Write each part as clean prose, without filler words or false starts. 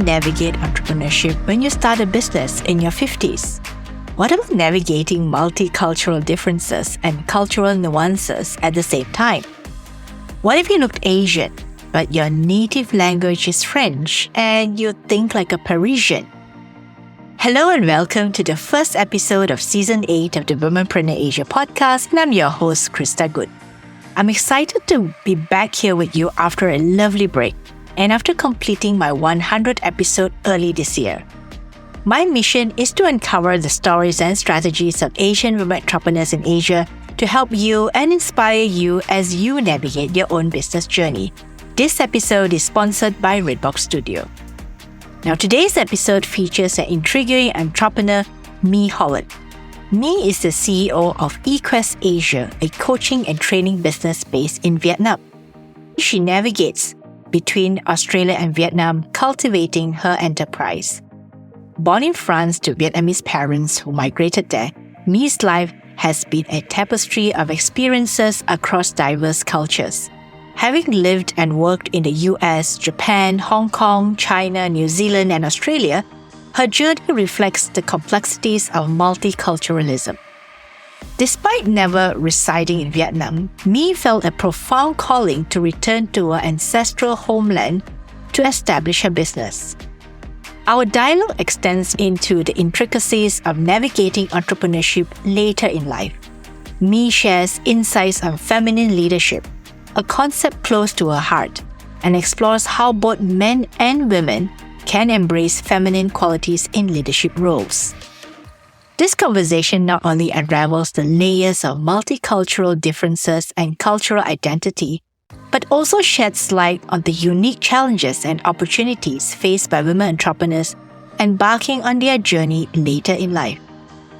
navigate entrepreneurship when you start a business in your 50s? What about navigating multicultural differences and cultural nuances at the same time? What if you looked Asian, but your native language is French and you think like a Parisian? Hello and welcome to the first episode of Season 8 of the Womenpreneur Asia podcast, and I'm your host, Krista Good. I'm excited to be back here with you after a lovely break and after completing my 100th episode early this year. My mission is to uncover the stories and strategies of Asian women entrepreneurs in Asia to help you and inspire you as you navigate your own business journey. This episode is sponsored by Redbox Studio. Now, today's episode features an intriguing entrepreneur, My Holland. My is the CEO of EQuest Asia, a coaching and training business based in Vietnam. She navigates between Australia and Vietnam, cultivating her enterprise. Born in France to Vietnamese parents who migrated there, Mi's life has been a tapestry of experiences across diverse cultures. Having lived and worked in the US, Japan, Hong Kong, China, New Zealand, and Australia, her journey reflects the complexities of multiculturalism. Despite never residing in Vietnam, My felt a profound calling to return to her ancestral homeland to establish her business. Our dialogue extends into the intricacies of navigating entrepreneurship later in life. My shares insights on feminine leadership, a concept close to her heart, and explores how both men and women can embrace feminine qualities in leadership roles. This conversation not only unravels the layers of multicultural differences and cultural identity, but also sheds light on the unique challenges and opportunities faced by women entrepreneurs embarking on their journey later in life.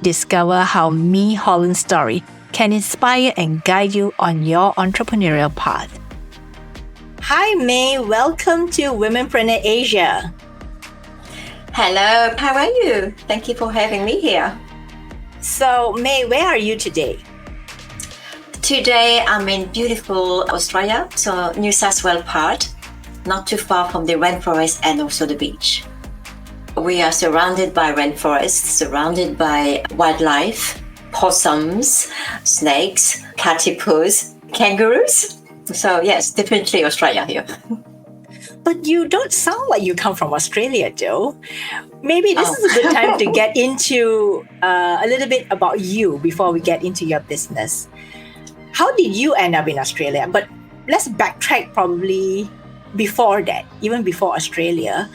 Discover how My Holland's story can inspire and guide you on your entrepreneurial path. Hi My, welcome to Womenpreneur Asia. Hello, how are you? Thank you for having me here. So My, where are you today? Today I'm in beautiful Australia, so New South Wales part, not too far from the rainforest and also the beach. We are surrounded by rainforests, surrounded by wildlife, possums, snakes, platypus, kangaroos. So yes, definitely Australia here. But you don't sound like you come from Australia, though. Maybe this is a good time to get into a little bit about you before we get into your business. How did you end up in Australia? But let's backtrack probably before that, even before Australia.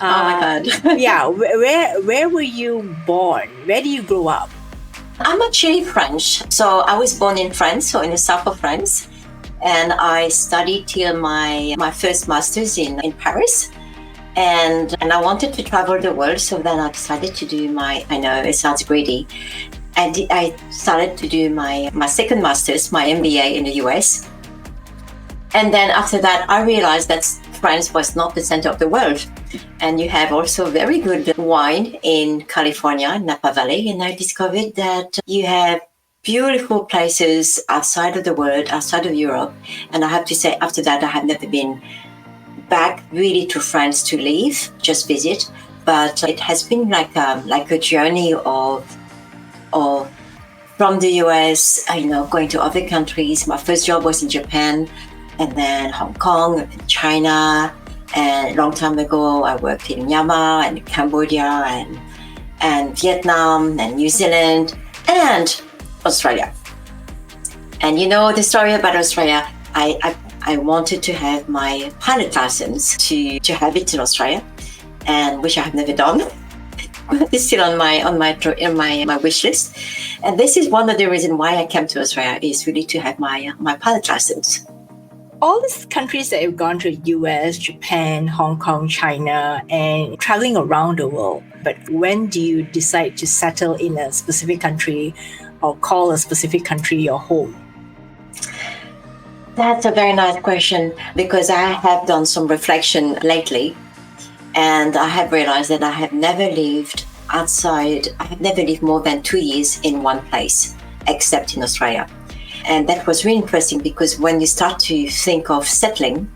Oh my God. Yeah, where were you born? Where did you grow up? I'm actually French. So I was born in France, so in the south of France. And I studied till my first master's in Paris. And I wanted to travel the world, so then I decided to do I know it sounds greedy, and I started to do my second master's, my MBA in the US. And then after that, I realized that France was not the center of the world. And you have also very good wine in California, Napa Valley. And I discovered that you have beautiful places outside of the world, outside of Europe. And I have to say, after that, I have never been back really to France to live, just visit. But it has been like a journey of from the US, going to other countries. My first job was in Japan, and then Hong Kong, and China. And a long time ago, I worked in Myanmar and Cambodia and Vietnam and New Zealand and Australia. And the story about Australia, I wanted to have my pilot license to have it in Australia, and which I have never done. It's still on my wish list. And this is one of the reasons why I came to Australia, is really to have my pilot license. All these countries that you've gone to, US, Japan, Hong Kong, China, and traveling around the world. But when do you decide to settle in a specific country or call a specific country your home? That's a very nice question, because I have done some reflection lately, and I have realized that I have never lived more than 2 years in one place, except in Australia. And that was really interesting, because when you start to think of settling,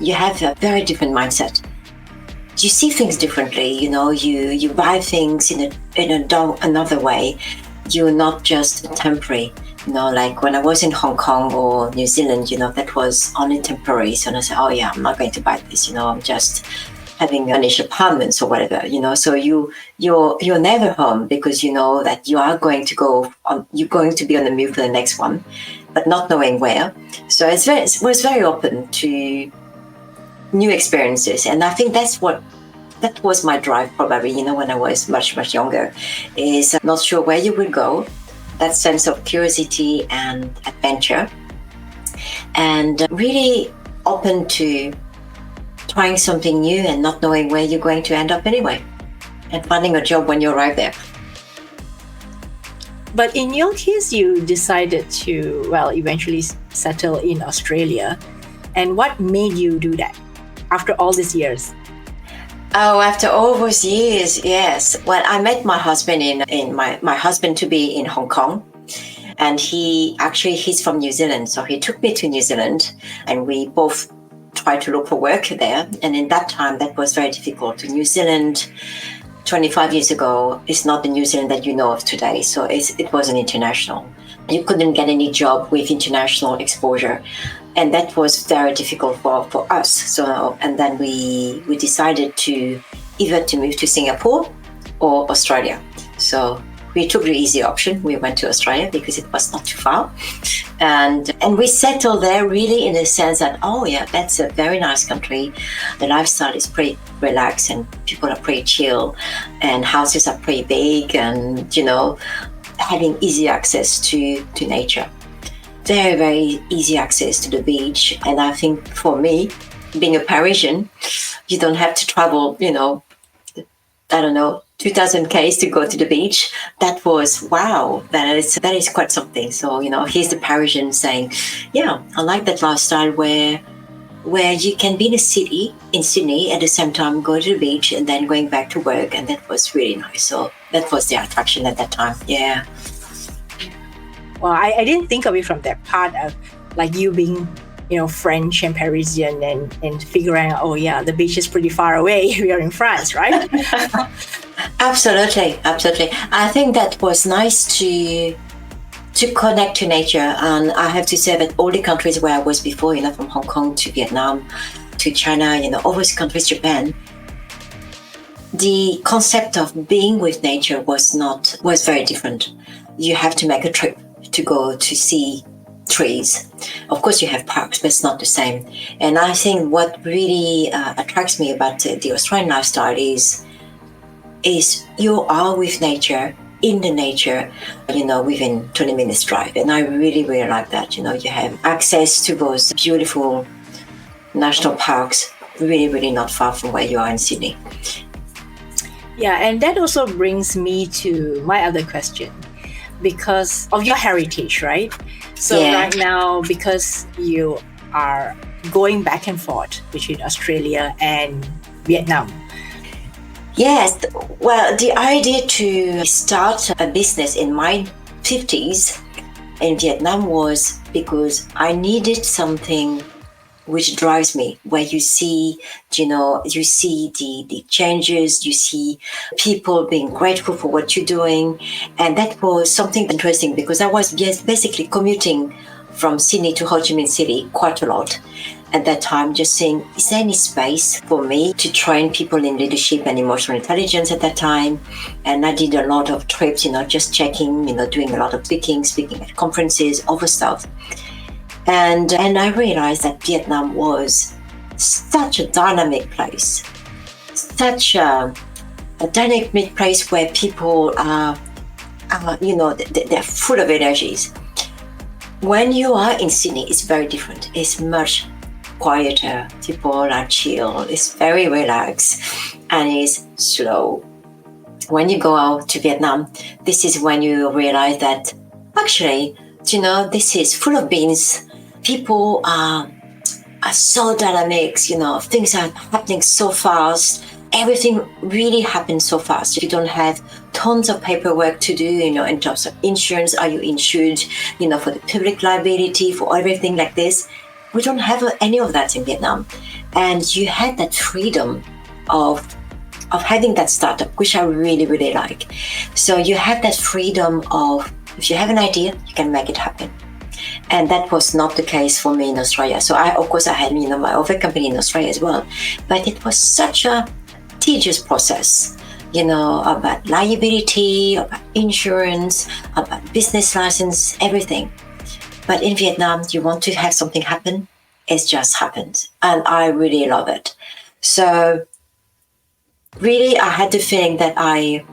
you have a very different mindset. you see things differently. You buy things another way. You're not just temporary. Like when I was in Hong Kong or New Zealand, that was only temporary. So I said, oh yeah, I'm not going to buy this. I'm just having furnished apartments or whatever. So you're never home because you know that you are going to go on. You're going to be on the move for the next one, but not knowing where. So it was very open to new experiences, and I think that was my drive probably. When I was much younger, is not sure where you will go. That sense of curiosity and adventure, and really open to trying something new and not knowing where you're going to end up anyway, and finding a job when you arrive there. But in your case, you decided to, eventually settle in Australia. And what made you do that after all these years? Oh, after all those years, yes. Well, I met my husband in my husband to be in Hong Kong. And he's from New Zealand. So he took me to New Zealand and we both tried to look for work there. And in that time, that was very difficult. New Zealand, 25 years ago, is not the New Zealand that you know of today. So it wasn't international. You couldn't get any job with international exposure. And that was very difficult for us. So, and then we decided to either to move to Singapore or Australia. So we took the easy option. We went to Australia because it was not too far. And we settled there really in the sense that, oh yeah, that's a very nice country. The lifestyle is pretty relaxed and people are pretty chill and houses are pretty big and, having easy access to nature. Very, very easy access to the beach. And I think for me, being a Parisian, you don't have to travel, 2,000 Ks to go to the beach. That was, wow, that is quite something. So, here's the Parisian saying, yeah, I like that lifestyle where you can be in a city, in Sydney, at the same time go to the beach and then going back to work. And that was really nice. So that was the attraction at that time. Yeah. Well, I didn't think of it from that part of like you being, French and Parisian and figuring out, oh yeah, the beach is pretty far away. We are in France, right? Absolutely. I think that was nice to connect to nature. And I have to say that all the countries where I was before, from Hong Kong to Vietnam to China, all those countries, Japan, the concept of being with nature was very different. You have to make a trip to go to see trees. Of course, you have parks, but it's not the same. And I think what really attracts me about the Australian lifestyle is you are with nature, in the nature, within 20 minutes drive. And I really, really like that. You have access to those beautiful national parks, really, really not far from where you are in Sydney. Yeah, and that also brings me to my other question. Because of your heritage, right? So Right now, because you are going back and forth between Australia and Vietnam. Yes, well, the idea to start a business in my 50s in Vietnam was because I needed something which drives me, where you see, the changes, you see people being grateful for what you're doing. And that was something interesting because I was basically commuting from Sydney to Ho Chi Minh City quite a lot. At that time, just saying, is there any space for me to train people in leadership and emotional intelligence at that time? And I did a lot of trips, just checking, doing a lot of speaking at conferences, other stuff. And I realized that Vietnam was such a dynamic place, such a dynamic place where people are they're full of energies. When you are in Sydney, it's very different. It's much quieter. People are chill. It's very relaxed and it's slow. When you go out to Vietnam, this is when you realize that actually, this is full of beans. People are so dynamic, things are happening so fast. Everything really happens so fast. You don't have tons of paperwork to do, in terms of insurance. Are you insured, for the public liability, for everything like this? We don't have any of that in Vietnam. And you had that freedom of of having that startup, which I really, really like. So you have that freedom of, if you have an idea, you can make it happen. And that was not the case for me in Australia. So of course I had, my other company in Australia as well, but it was such a tedious process, about liability, about insurance, about business license, everything. But in Vietnam, you want to have something happen, it just happens. And I really love it. So really, I had the feeling that I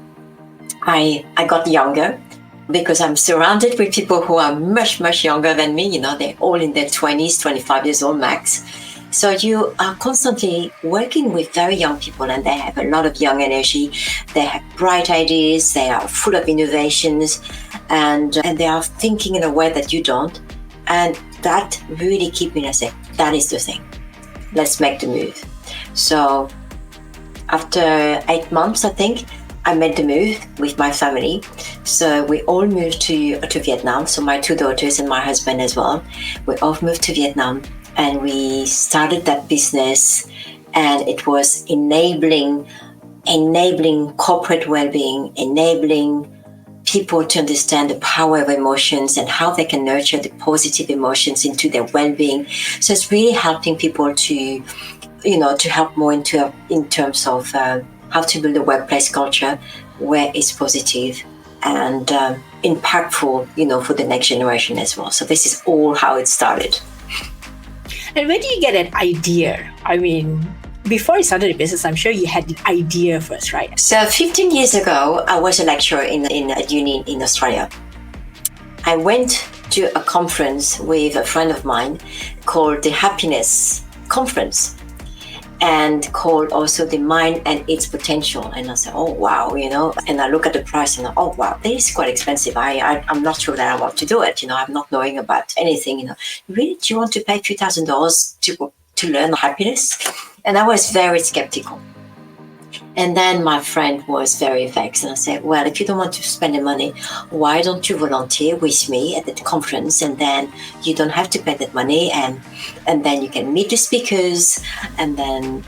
got younger, because I'm surrounded with people who are much, much younger than me. They're all in their 20s, 25 years old max. So you are constantly working with very young people, and they have a lot of young energy. They have bright ideas. They are full of innovations, and they are thinking in a way that you don't. And that really kept me, I said, that is the thing. Let's make the move. So after 8 months, I think, I made the move with my family. So we all moved to Vietnam. So my 2 daughters and my husband as well. We all moved to Vietnam, and we started that business. And it was enabling corporate well-being, enabling people to understand the power of emotions and how they can nurture the positive emotions into their well-being. So it's really helping people to help more in terms of how to build a workplace culture where it's positive and impactful, for the next generation as well. So this is all how it started. And where do you get an idea? I mean, before you started the business, I'm sure you had the idea first, right? So 15 years ago, I was a lecturer in a uni in Australia. I went to a conference with a friend of mine called the Happiness Conference, and called also the Mind and Its Potential. And I said, oh, wow, and I look at the price and oh, wow, this is quite expensive. I'm not sure that I want to do it. I'm not knowing about anything, Really, do you want to pay a few $1,000s to learn happiness? And I was very skeptical. And then my friend was very vexed. And I said, well, if you don't want to spend the money, why don't you volunteer with me at the conference? And then you don't have to pay that money. And then you can meet the speakers and then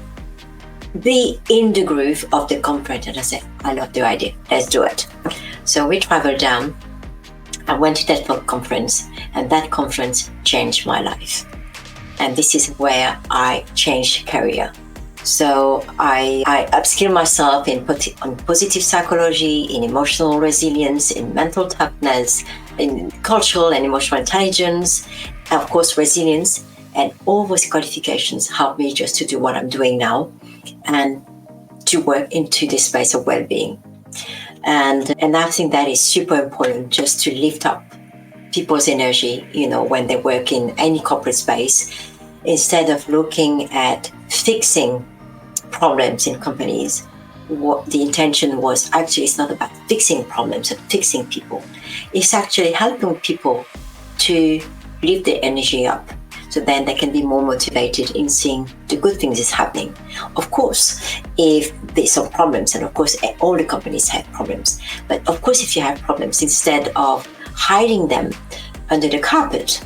be in the groove of the conference. And I said, I love the idea. Let's do it. So we traveled down. I went to that conference, and that conference changed my life. And this is where I changed career. So I upskill myself on positive psychology, in emotional resilience, in mental toughness, in cultural and emotional intelligence, and of course resilience. And all those qualifications help me just to do what I'm doing now and to work into this space of well-being. And I think that is super important, just to lift up people's energy, when they work in any corporate space, instead of looking at fixing problems in companies. What the intention was, actually, it's not about fixing problems and fixing people. It's actually helping people to lift their energy up, so then they can be more motivated in seeing the good things is happening. Of course, if there's some problems, and of course all the companies have problems, but of course if you have problems, instead of hiding them under the carpet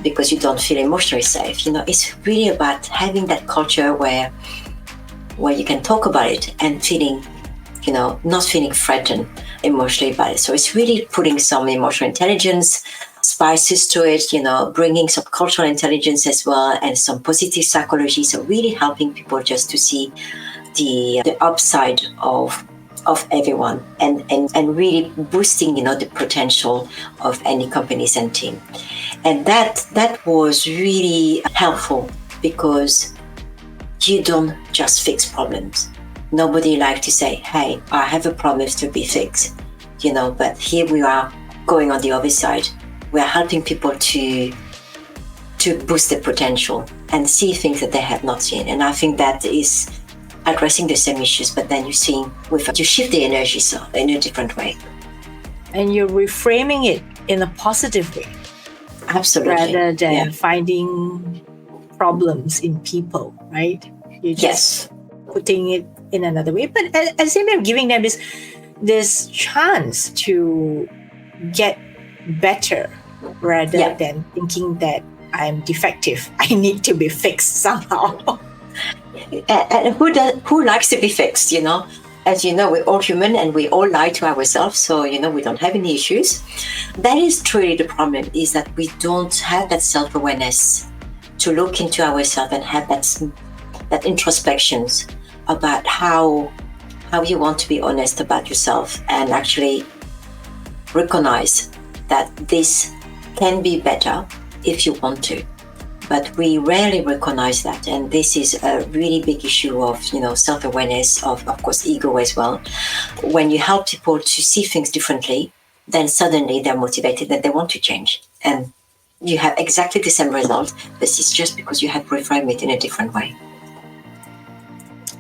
because you don't feel emotionally safe, it's really about having that culture where you can talk about it and feeling, not feeling threatened emotionally by it. So it's really putting some emotional intelligence spices to it, bringing some cultural intelligence as well, and some positive psychology. So really helping people just to see the upside of everyone, and really boosting, the potential of any companies and team. And that was really helpful, because you don't just fix problems. Nobody likes to say, hey, I have a problem to be fixed, but here we are going on the other side. We are helping people to boost their potential and see things that they have not seen. And I think that is addressing the same issues, but then you shift the energy in a different way. And you're reframing it in a positive way. Absolutely. Rather than finding problems in people, right? You're just putting it in another way. But at the same time, giving them this chance to get better, rather than thinking that I'm defective. I need to be fixed somehow. And who likes to be fixed, as you know, we're all human and we all lie to ourselves. So, we don't have any issues. That is truly the problem, is that we don't have that self-awareness to look into ourselves and have that introspections about how you want to be honest about yourself and actually recognize that this can be better if you want to. But we rarely recognize that. And this is a really big issue of, self-awareness, of course, ego as well. When you help people to see things differently, then suddenly they're motivated and they want to change. And you have exactly the same result. This is just because you have reframed it in a different way.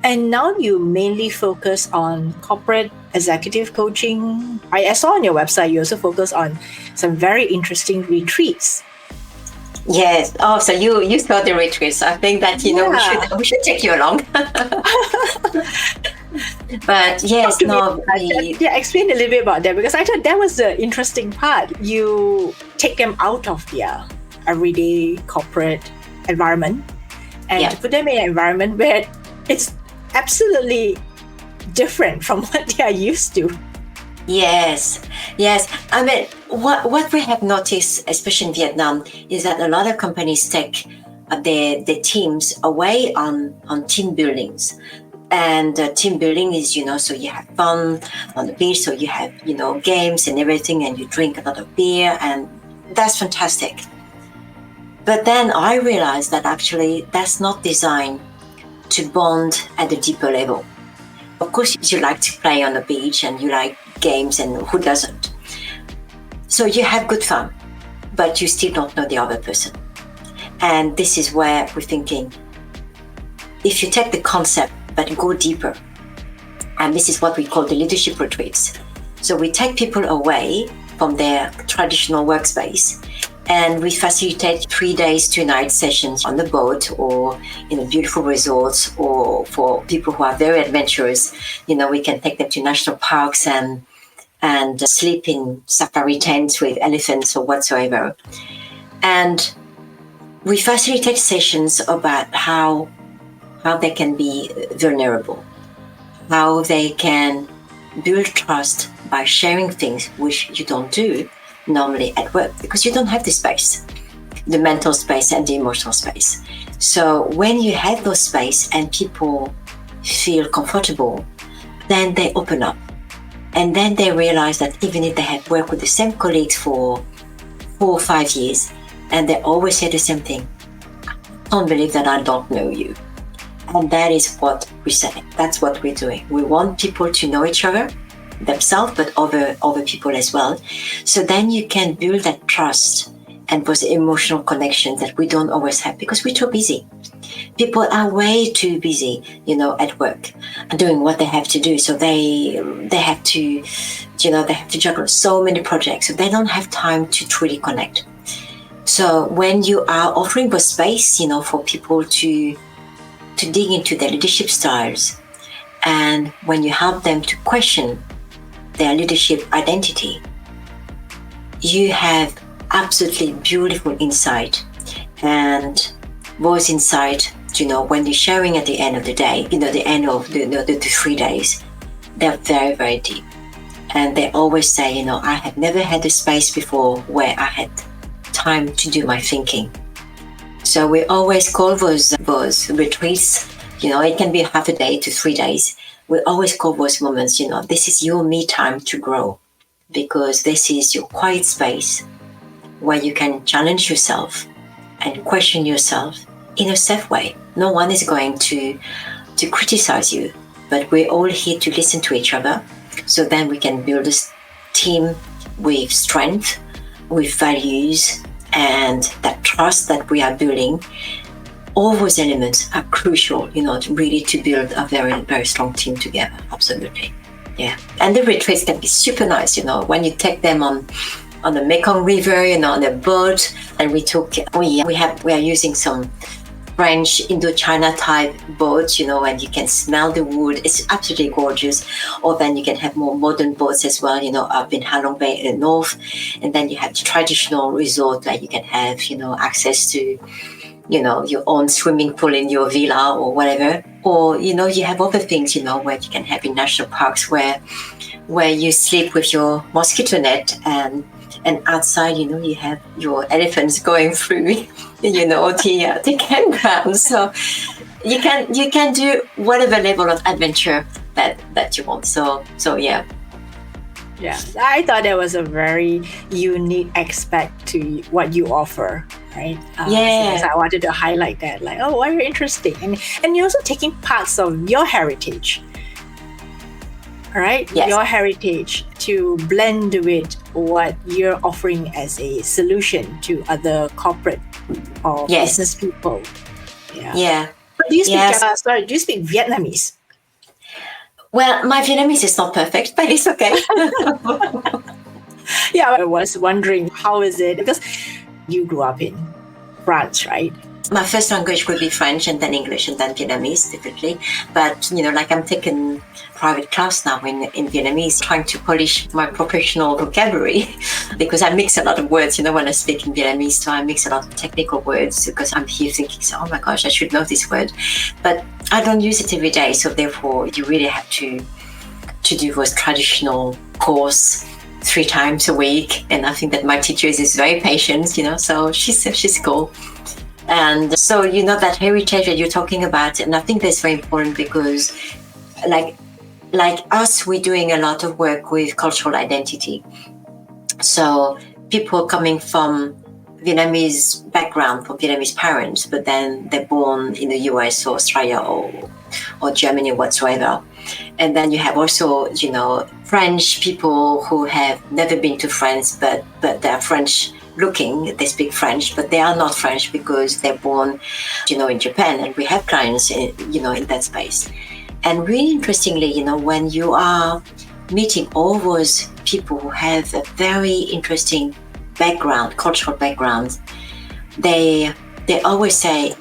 And now you mainly focus on corporate executive coaching. I saw on your website you also focus on some very interesting retreats. Yes. Oh, so you saw the retreats. I think that we should take you along. But yes, explain a little bit about that, because I thought that was the interesting part. You take them out of their everyday corporate environment and put them in an environment where it's absolutely different from what they are used to. Yes. I mean, what we have noticed, especially in Vietnam, is that a lot of companies take their teams away on team buildings. And team building is, so you have fun on the beach, so you have, games and everything, and you drink a lot of beer, and that's fantastic. But then I realized that actually that's not designed to bond at a deeper level. Of course, you like to play on the beach and you like games, and who doesn't? So you have good fun, but you still don't know the other person. And this is where we're thinking, if you take the concept but go deeper, and this is what we call the leadership retreats. So we take people away from their traditional workspace, and we facilitate 3 days, 2 night sessions on the boat or in a beautiful resorts, or for people who are very adventurous, we can take them to national parks and sleep in safari tents with elephants or whatsoever. And we facilitate sessions about how they can be vulnerable, how they can build trust by sharing things which you don't do normally at work, because you don't have the space, the mental space and the emotional space. So when you have those space and people feel comfortable, then they open up. And then they realize that even if they have worked with the same colleagues for 4 or 5 years, and they always say the same thing, I don't believe that I don't know you. And that is what we say. That's what we're doing. We want people to know each other, themselves, but other people as well. So then you can build that trust and those emotional connections that we don't always have because we're too busy. People are way too busy, at work and doing what they have to do. So they have to, they have to juggle so many projects. So they don't have time to truly connect. So when you are offering the space, for people to dig into their leadership styles, and when you help them to question their leadership identity, you have absolutely beautiful insight. And those insight, when you're sharing at the end of the day, the end of the 3 days, they're very, very deep. And they always say, I have never had a space before where I had time to do my thinking. So we always call those retreats, it can be half a day to 3 days. We always call those moments, this is your me time to grow, because this is your quiet space where you can challenge yourself and question yourself in a safe way. No one is going to criticize you, but we're all here to listen to each other. So then we can build a team with strength, with values, and that trust that we are building. All those elements are crucial, really to build a very, very strong team together. Absolutely. Yeah. And the retreats can be super nice, when you take them on the Mekong River, on a boat. And we are using some French Indochina type boats, and you can smell the wood. It's absolutely gorgeous. Or then you can have more modern boats as well, up in Halong Bay in the north. And then you have the traditional resort that you can have, access to your own swimming pool in your villa or whatever. Or, you have other things, where you can have in national parks where you sleep with your mosquito net, and outside, you have your elephants going through, the campground. So you can do whatever level of adventure that you want. So yeah. Yeah, I thought that was a very unique aspect to what you offer, right? So I wanted to highlight that, like, oh, very interesting. And you're also taking parts of your heritage, right? Yes. Your heritage to blend with what you're offering as a solution to other corporate or business people. Yeah. But do you speak Vietnamese? Well, my Vietnamese is not perfect, but it's okay. Yeah, I was wondering, how is it? Because you grew up in France, right? My first language would be French, and then English, and then Vietnamese, typically. But, I'm taking private class now in Vietnamese, trying to polish my professional vocabulary because I mix a lot of words, when I speak in Vietnamese. So I mix a lot of technical words because I'm here thinking, oh my gosh, I should know this word. But I don't use it every day. So therefore, you really have to do those traditional course 3 times a week. And I think that my teacher is very patient, so she's cool. And so, that heritage that you're talking about, and I think that's very important because like us, we're doing a lot of work with cultural identity. So people coming from Vietnamese background, from Vietnamese parents, but then they're born in the US or Australia or Germany whatsoever. And then you have also, French people who have never been to France, but they're French looking, they speak French, but they are not French because they're born, in Japan, and we have clients, in that space. And really interestingly, when you are meeting all those people who have a very interesting background, cultural background, they always say,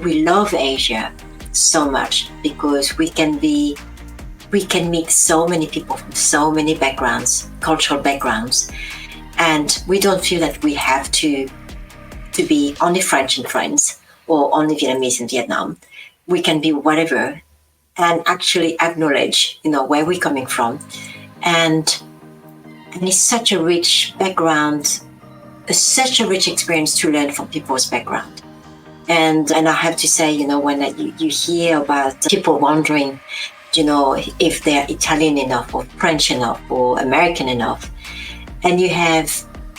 we love Asia so much because we can meet so many people from so many backgrounds, cultural backgrounds. And we don't feel that we have to be only French in France or only Vietnamese in Vietnam. We can be whatever and actually acknowledge, where we're coming from. And it's such a rich background, such a rich experience to learn from people's background. And I have to say, when you hear about people wondering, if they're Italian enough or French enough or American enough, and you have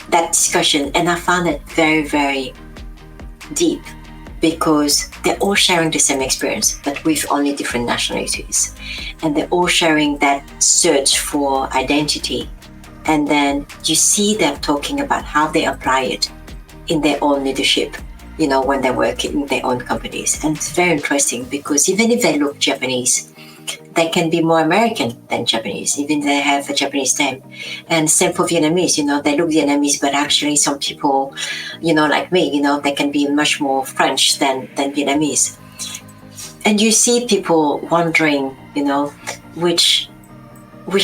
that discussion, and I found it very, very deep because they're all sharing the same experience, but with only different nationalities. And they're all sharing that search for identity. And then you see them talking about how they apply it in their own leadership, when they work in their own companies. And it's very interesting because even if they look Japanese, they can be more American than Japanese, even if they have a Japanese name. And same for Vietnamese, they look Vietnamese, but actually some people, like me, they can be much more French than Vietnamese. And you see people wondering, which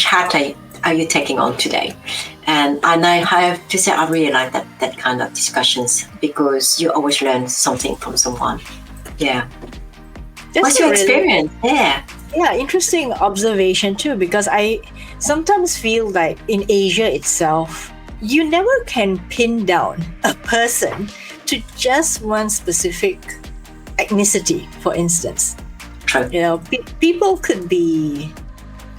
hat are you taking on today? And I have to say, I really like that kind of discussions because you always learn something from someone. Yeah. What's your experience? Yeah, interesting observation too, because I sometimes feel like in Asia itself, you never can pin down a person to just one specific ethnicity, for instance. True. People could be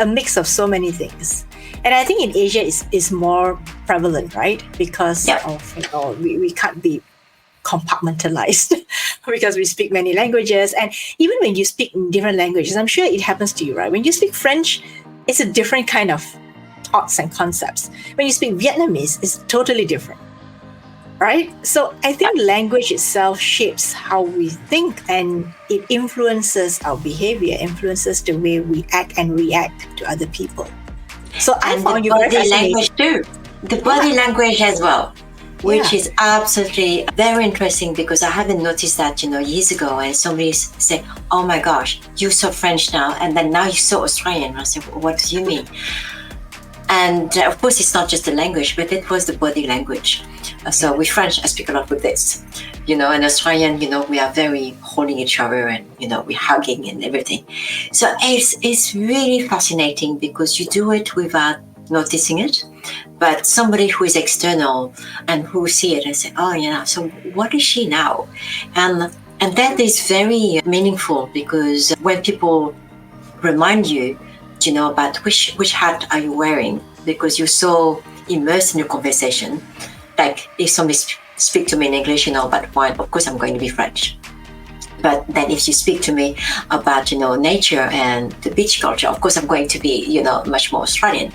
a mix of so many things. And I think in Asia is more prevalent, right? Because of, we can't be compartmentalized because we speak many languages. And even when you speak different languages, I'm sure it happens to you, right? When you speak French, it's a different kind of thoughts and concepts. When you speak Vietnamese, it's totally different, right? So I think language itself shapes how we think, and it influences our behavior, influences the way we act and react to other people. So I found you very fascinating. Language too. The body language as well, which is absolutely very interesting because I haven't noticed that, years ago. And somebody said, "Oh my gosh, you're so French now, and then now you're so Australian." And I said, "What do you mean?" And of course, it's not just the language, but it was the body language. So with French, I speak a lot with this, and Australian, we are very holding each other and, we're hugging and everything. So it's really fascinating because you do it without noticing it. But somebody who is external and who see it and say, oh, so what is she now? And that is very meaningful because when people remind you, about which hat are you wearing, because you're so immersed in your conversation. Like if somebody speak to me in English, about wine, of course I'm going to be French. But then if you speak to me about, nature and the beach culture, of course I'm going to be, much more Australian.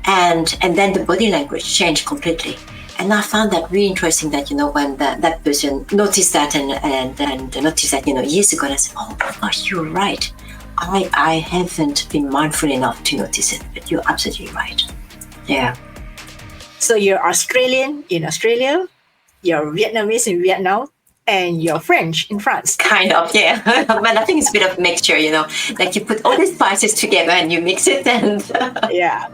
And then the body language changed completely. And I found that really interesting that, when that person noticed that and noticed that, years ago, and I said, oh my gosh, you're right. I haven't been mindful enough to notice it, but you're absolutely right. Yeah. So you're Australian in Australia, you're Vietnamese in Vietnam, and you're French in France. Kind of, yeah. But I think it's a bit of mixture, like you put all the spices together and you mix it and... Yeah,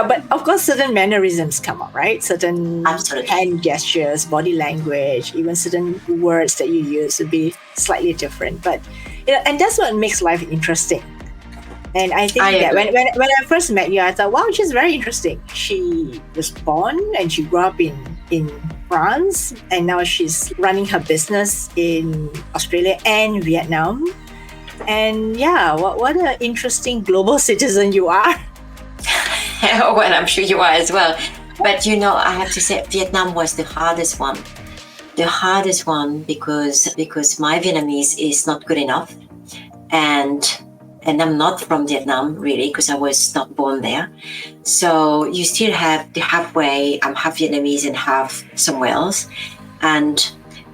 but of course certain mannerisms come up, right? Certain Absolutely. hand gestures, body language, even certain words that you use would be slightly different. But, and that's what makes life interesting. And I think that when I first met you, I thought, wow, she's very interesting. She was born and she grew up in France, and now she's running her business in Australia and Vietnam. And yeah, what an interesting global citizen you are. Well, I'm sure you are as well. But I have to say Vietnam was the hardest one. The hardest one because my Vietnamese is not good enough. And I'm not from Vietnam, really, because I was not born there. So you still have the halfway, I'm half Vietnamese and half somewhere else. And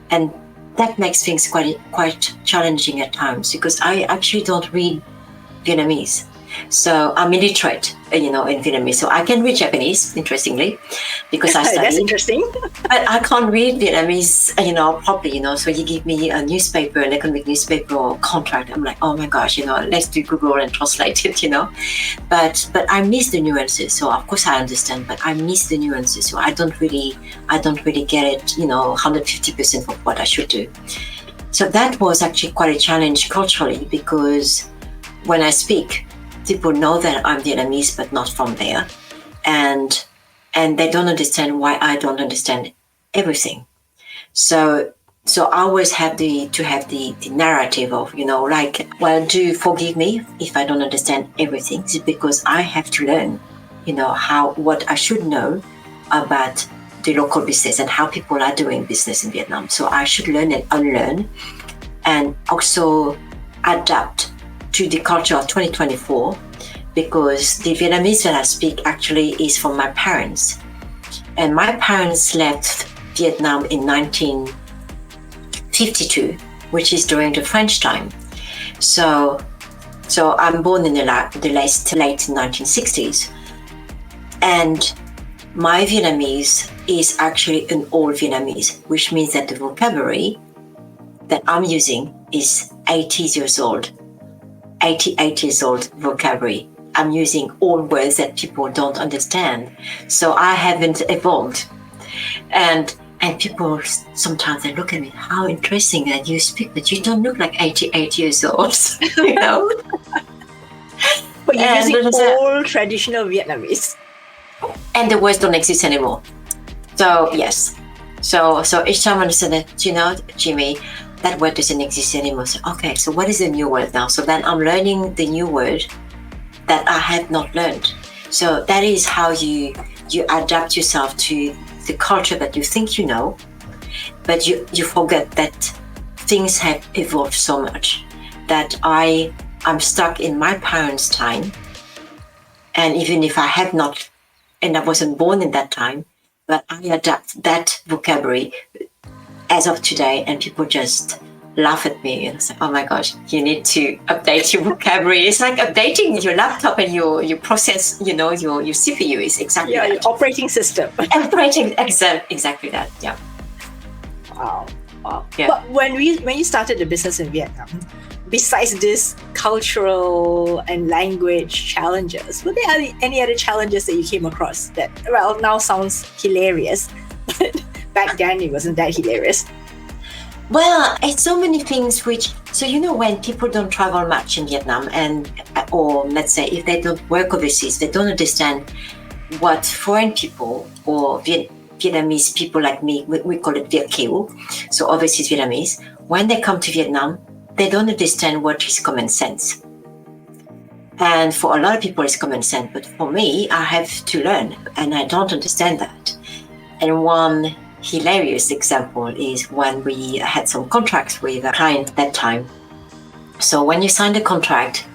that makes things quite challenging at times because I actually don't read Vietnamese. So I'm illiterate, in Vietnamese. So I can read Japanese, interestingly, because I studied. That's interesting. But I can't read Vietnamese, properly, So you give me a newspaper, an economic newspaper or contract. I'm like, oh my gosh, let's do Google and translate it, But I miss the nuances. So of course I understand, but I miss the nuances. So I don't really get it, 150% of what I should do. So that was actually quite a challenge culturally because when I speak, people know that I'm Vietnamese, but not from there. And they don't understand why I don't understand everything. So I always have to have the narrative of, like, well, do forgive me if I don't understand everything. It's because I have to learn, what I should know about the local business and how people are doing business in Vietnam. So I should learn and unlearn and also adapt to the culture of 2024 because the Vietnamese that I speak actually is from my parents. And my parents left Vietnam in 1952, which is during the French time. So I'm born in the late 1960s. And my Vietnamese is actually an old Vietnamese, which means that the vocabulary that I'm using is 88 years old vocabulary. I'm using old words that people don't understand. So I haven't evolved. And people sometimes they look at me, how interesting that you speak, but you don't look like 88 years old, But you're using old traditional Vietnamese. And the words don't exist anymore. So yes. So each time I said that, Jimmy, that word doesn't exist anymore. So, okay, so what is the new word now? So then I'm learning the new word that I had not learned. So that is how you adapt yourself to the culture that you think you know, but you forget that things have evolved so much that I'm stuck in my parents' time. And even if I have not, and I wasn't born in that time, but I adapt that vocabulary as of today, and people just laugh at me and say, oh my gosh, you need to update your vocabulary. It's like updating your laptop and your process, your CPU is exactly that. Your operating system. Exactly that, yeah. Wow. Yeah. But when you started the business in Vietnam, besides this cultural and language challenges, were there any other challenges that you came across that, well, now sounds hilarious, but back then it wasn't that hilarious? Well, it's so many things which, so when people don't travel much in Vietnam or let's say if they don't work overseas, they don't understand what foreign people or Vietnamese people like me, we call it Viet Kieu, so overseas Vietnamese, when they come to Vietnam, they don't understand what is common sense. And for a lot of people it's common sense, but for me, I have to learn and I don't understand that. And one hilarious example is when we had some contracts with a client at that time. So when you sign the contract,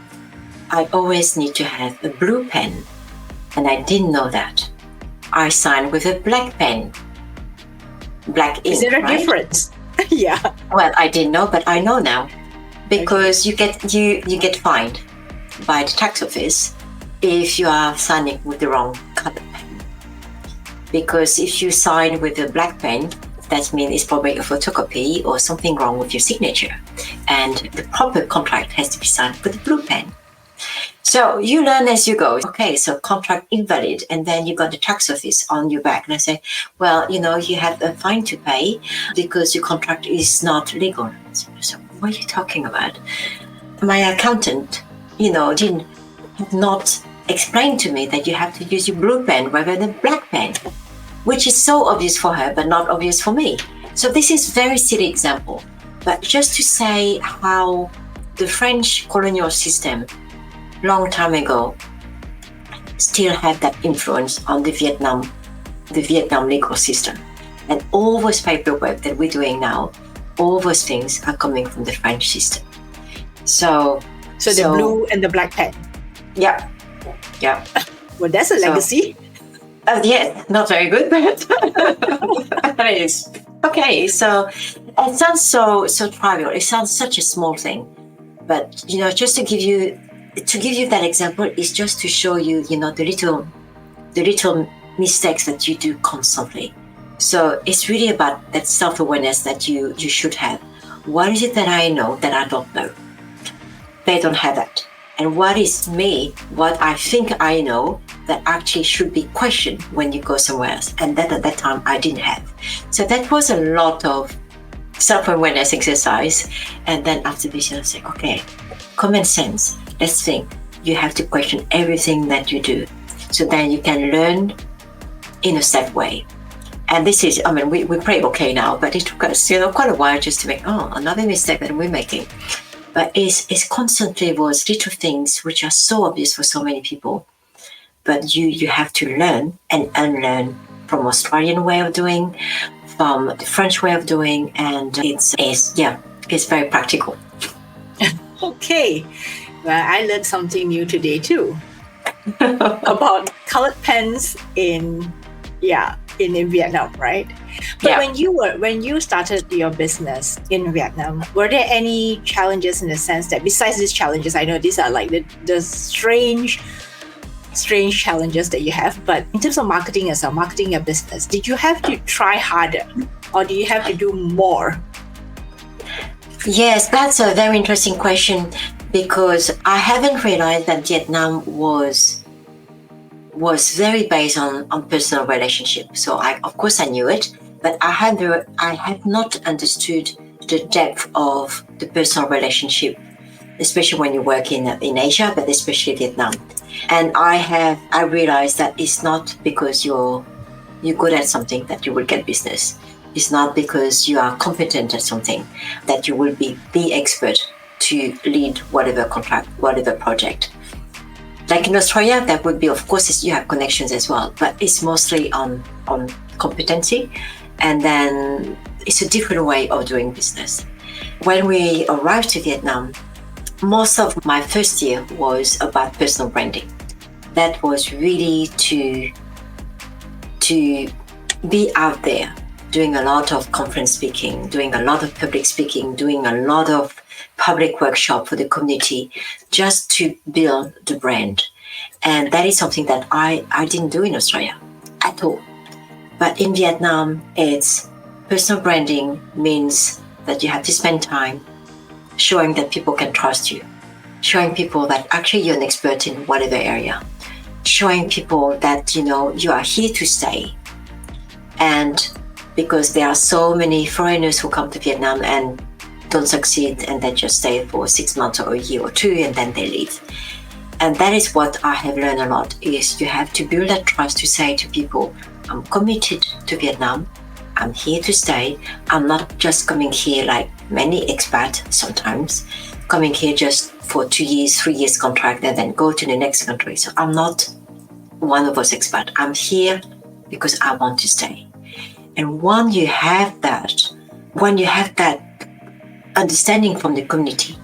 I always need to have a blue pen, and I didn't know that. I signed with a black pen, black ink. Is there a difference? Yeah. Well, I didn't know, but I know now, because you get fined by the tax office if you are signing with the wrong color pen. Because if you sign with a black pen, that means it's probably a photocopy or something wrong with your signature. And the proper contract has to be signed with a blue pen. So you learn as you go. Okay, so contract invalid. And then you got the tax office on your back. And I say, well, you have a fine to pay because your contract is not legal. So what are you talking about? My accountant, did not explain to me that you have to use your blue pen rather than black pen, which is so obvious for her, but not obvious for me. So this is a very silly example, but just to say how the French colonial system, long time ago, still had that influence on the Vietnam legal system. And all those paperwork that we're doing now, all those things are coming from the French system. So the blue and the black pen. Yeah. Well, that's a legacy. Yeah, not very good, but it is. Okay, so it sounds so trivial. It sounds such a small thing, but just to give you that example is just to show you, the little mistakes that you do constantly. So it's really about that self-awareness that you should have. What is it that I know that I don't know? They don't have that. And what is me, what I think I know that actually should be questioned when you go somewhere else. And that at that time I didn't have. So that was a lot of self-awareness exercise. And then after this, I was like, okay, common sense. Let's think. You have to question everything that you do. So then you can learn in a safe way. And this is, we're pretty okay now, but it took us, quite a while just to make, another mistake that we're making. But it's constantly those little things which are so obvious for so many people. But you have to learn and unlearn from Australian way of doing, from the French way of doing, and it's very practical. Okay. Well, I learned something new today too. About colored pens in Vietnam, right? But when you started your business in Vietnam, were there any challenges in the sense that besides these challenges, I know these are like the strange challenges that you have, but in terms of marketing your business, did you have to try harder or do you have to do more? Yes, that's a very interesting question because I haven't realized that Vietnam was very based on personal relationship. So of course I knew it, but I had not understood the depth of the personal relationship, especially when you work in Asia, but especially Vietnam. And I realized that it's not because you're good at something that you will get business. It's not because you are competent at something that you will be the expert to lead whatever contract, whatever project. Like in Australia, that would be, of course, you have connections as well, but it's mostly on competency. And then it's a different way of doing business. When we arrived to Vietnam, most of my first year was about personal branding. That was really to be out there, doing a lot of conference speaking, doing a lot of public speaking, doing a lot of public workshop for the community, just to build the brand. And that is something that I didn't do in Australia at all. But in Vietnam, it's personal branding means that you have to spend time showing that people can trust you, showing people that actually you're an expert in whatever area, showing people that, you are here to stay. And because there are so many foreigners who come to Vietnam and don't succeed, and they just stay for 6 months or a year or two, and then they leave. And that is what I have learned a lot, is you have to build that trust to say to people, I'm committed to Vietnam. I'm here to stay. I'm not just coming here like many expats sometimes, coming here just for 2 years, 3 years contract and then go to the next country. So I'm not one of those expats. I'm here because I want to stay. And when you have that understanding from the community,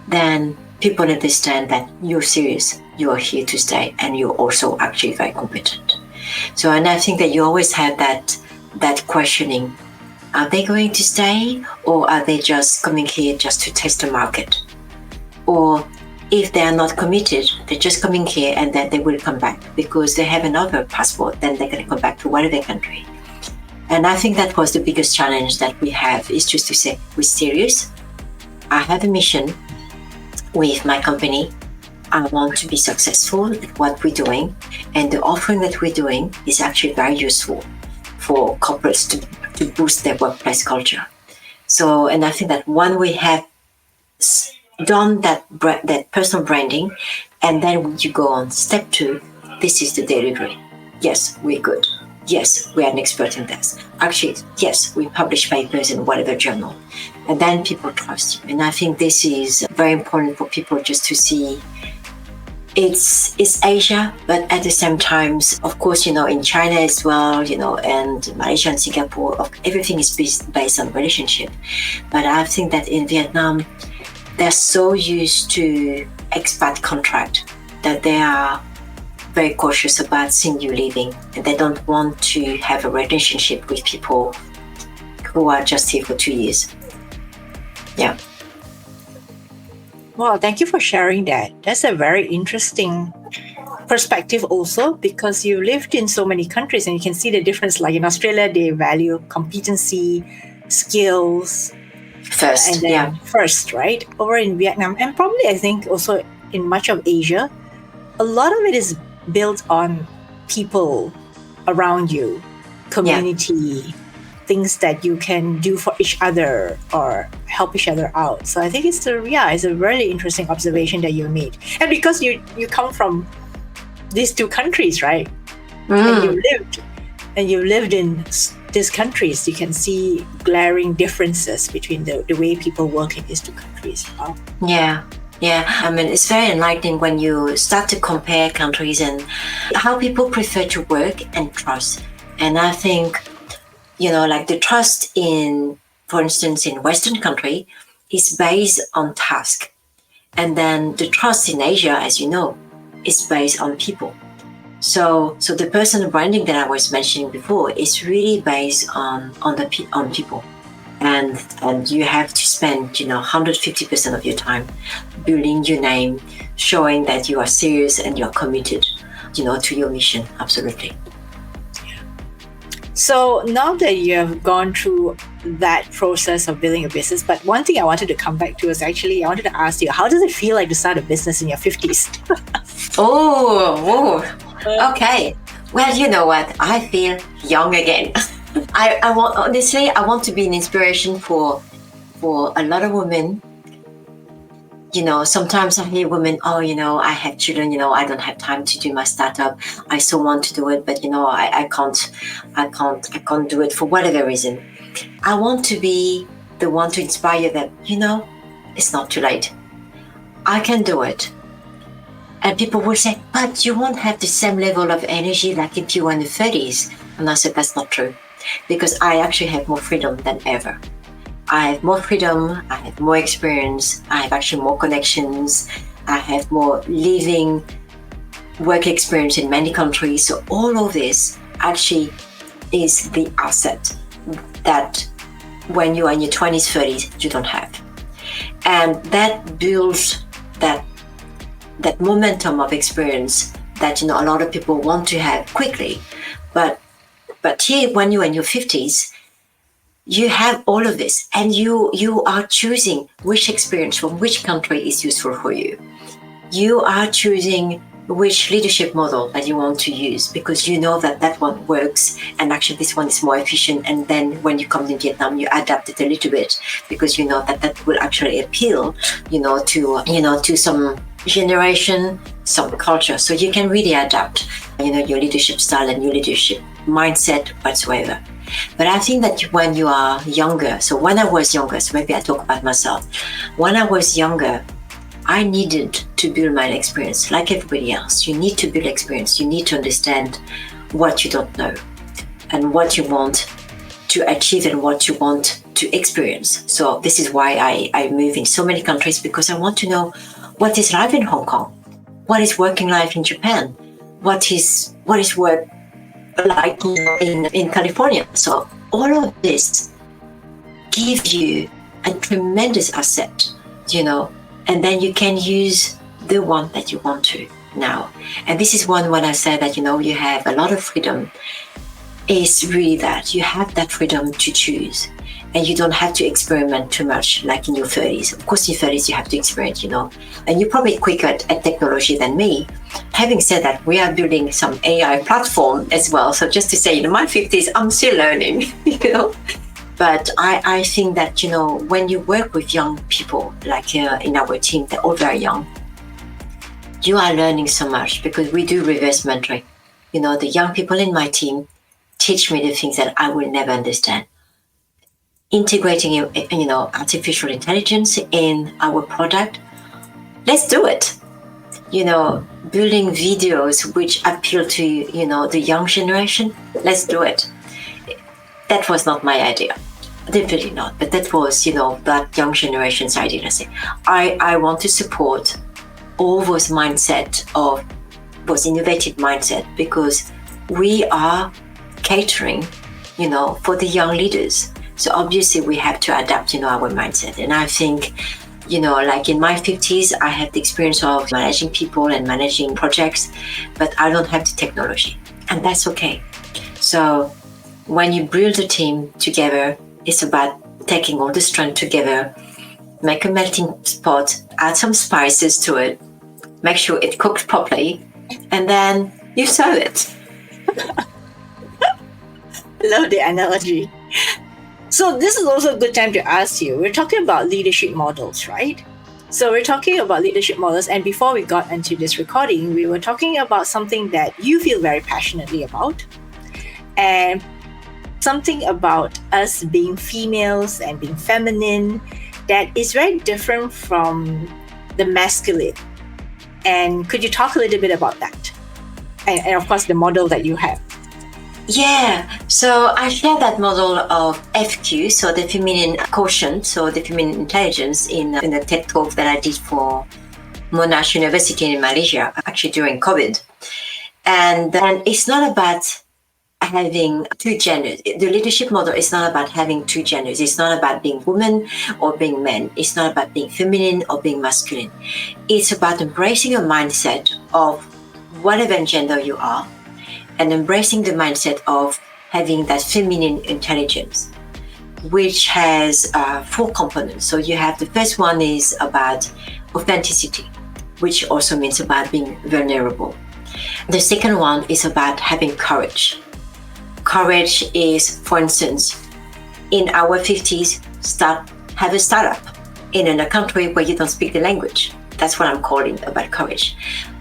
then people understand that you're serious, you are here to stay, and you're also actually very competent. So, and I think that you always have that questioning, are they going to stay, or are they just coming here just to test the market? Or if they are not committed, they're just coming here and then they will come back because they have another passport, then they're going to come back to whatever country. And I think that was the biggest challenge that we have, is just to say, we're serious. I have a mission with my company. I want to be successful at what we're doing. And the offering that we're doing is actually very useful for corporates to boost their workplace culture. So, and I think that when we have done that personal branding, and then you go on step 2, this is the delivery. Yes, we're good. Yes, we are an expert in this. Actually, yes, we publish papers in whatever journal. And then people trust you. And I think this is very important for people just to see it's Asia, but at the same time, of course, in China as well, and Malaysia and Singapore, everything is based on relationship. But I think that in Vietnam, they're so used to expat contract that they are very cautious about seeing you leaving, and they don't want to have a relationship with people who are just here for 2 years. Yeah. Well, thank you for sharing that. That's a very interesting perspective also, because you lived in so many countries and you can see the difference. Like in Australia, they value competency, skills. First, right? Over in Vietnam, and probably I think also in much of Asia, a lot of it is built on people around you, community, things that you can do for each other or help each other out. So I think it's a very interesting observation that you made. And because you come from these 2 countries, right? And you lived in these countries, you can see glaring differences between the way people work in these 2 countries. Wow. Yeah, I mean, it's very enlightening when you start to compare countries and how people prefer to work and trust. And I think, like the trust in, for instance, in Western country is based on task. And then the trust in Asia, as you know, is based on people. So the personal branding that I was mentioning before is really based on people. And you have to spend, 150% of your time building your name, showing that you are serious and you're committed, to your mission. Absolutely. So now that you have gone through that process of building a business, but one thing I wanted to come back to is actually, I wanted to ask you, how does it feel like to start a business in your 50s? Okay. Well, you know what? I feel young again. I want to be an inspiration for a lot of women. Sometimes I hear women, I have children, I don't have time to do my startup. I so want to do it, but I can't do it for whatever reason. I want to be the one to inspire them. It's not too late. I can do it. And people will say, but you won't have the same level of energy like if you were in the 30s. And I said, that's not true, because I actually have more freedom than ever. I have more freedom, I have more experience, I have actually more connections, I have more living work experience in many countries. So all of this actually is the asset that when you are in your 20s, 30s, you don't have. And that builds that momentum of experience that, a lot of people want to have quickly. But here, when you're in your 50s, you have all of this, and you are choosing which experience from which country is useful for you. You are choosing which leadership model that you want to use, because you know that that one works, and actually this one is more efficient. And then when you come to Vietnam, you adapt it a little bit, because you know that that will actually appeal, to some generation, some culture. So you can really adapt, your leadership style and your leadership mindset whatsoever. But I think that when you are younger, so when I was younger, so maybe I talk about myself. When I was younger, I needed to build my experience like everybody else. You need to build experience. You need to understand what you don't know and what you want to achieve and what you want to experience. So this is why I move in so many countries, because I want to know what is life in Hong Kong, what is working life in Japan, what is work like in California. So all of this gives you a tremendous asset, and then you can use the one that you want to now. And this is when I say that, you have a lot of freedom, is really that you have that freedom to choose, and you don't have to experiment too much like in your 30s. Of course, in your 30s, you have to experiment, and you're probably quicker at technology than me. Having said that, we are building some AI platform as well. So just to say, in my 50s, I'm still learning, But I think that, when you work with young people, like in our team, they're all very young, you are learning so much, because we do reverse mentoring. The young people in my team teach me the things that I will never understand. Integrating, artificial intelligence in our product, let's do it. Building videos which appeal to, the young generation, let's do it. That was not my idea. Definitely not. But that was, that young generation's idea. I want to support all those innovative mindset, because we are catering, for the young leaders. So obviously we have to adapt, our mindset. And I think, like in my 50s, I have the experience of managing people and managing projects, but I don't have the technology, and that's okay. So when you build a team together, it's about taking all the strength together, make a melting pot, add some spices to it, make sure it cooks properly, and then you serve it. Love the analogy. So this is also a good time to ask you, we're talking about leadership models, right? So we're talking about leadership models, and before we got into this recording, we were talking about something that you feel very passionately about, and something about us being females and being feminine that is very different from the masculine. And could you talk a little bit about that? And of course, the model that you have. Yeah, so I share that model of FQ, so the feminine quotient, so the feminine intelligence, in the TED talk that I did for Monash University in Malaysia, actually during COVID. And it's not about having two genders. The leadership model is not about having two genders. It's not about being woman or being men. It's not about being feminine or being masculine. It's about embracing a mindset of whatever gender you are, and embracing the mindset of having that feminine intelligence, which has 4 components. So you have the first one is about authenticity, which also means about being vulnerable. The second one is about having courage. Courage is, for instance, in our 50s, have a startup in a country where you don't speak the language. That's what I'm calling about courage.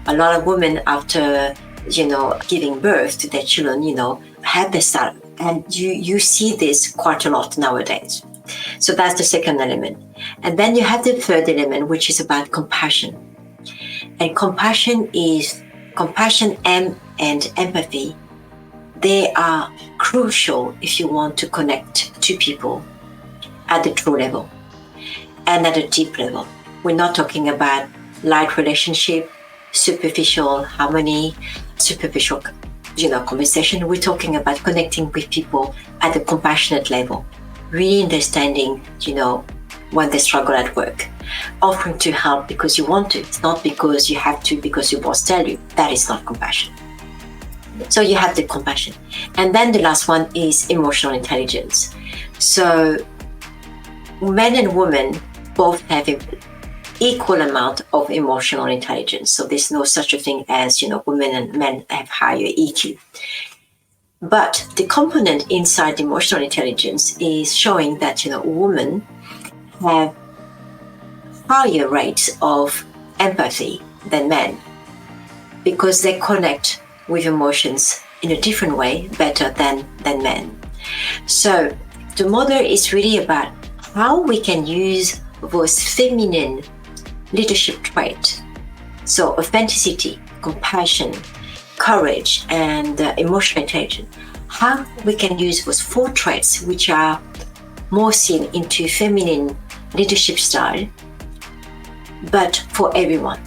A lot of women, after giving birth to their children, have the startup, and you see this quite a lot nowadays. So that's the second element. And then you have the third element, which is about compassion. And compassion and empathy. They are crucial if you want to connect to people at the true level and at a deep level. We're not talking about light relationship, superficial harmony, superficial, conversation. We're talking about connecting with people at a compassionate level, really understanding, when they struggle at work, offering to help because you want to. It's not because you have to, because your boss tell you. That is not compassion. So you have the compassion. And then the last one is emotional intelligence. So men and women both have an equal amount of emotional intelligence. So there's no such a thing as, women and men have higher EQ. But the component inside emotional intelligence is showing that, women have higher rates of empathy than men because they connect with emotions in a different way better than men. So the model is really about how we can use those feminine leadership traits, so authenticity, compassion, courage, and emotional intelligence, how we can use those 4 traits which are more seen into feminine leadership style, but for everyone.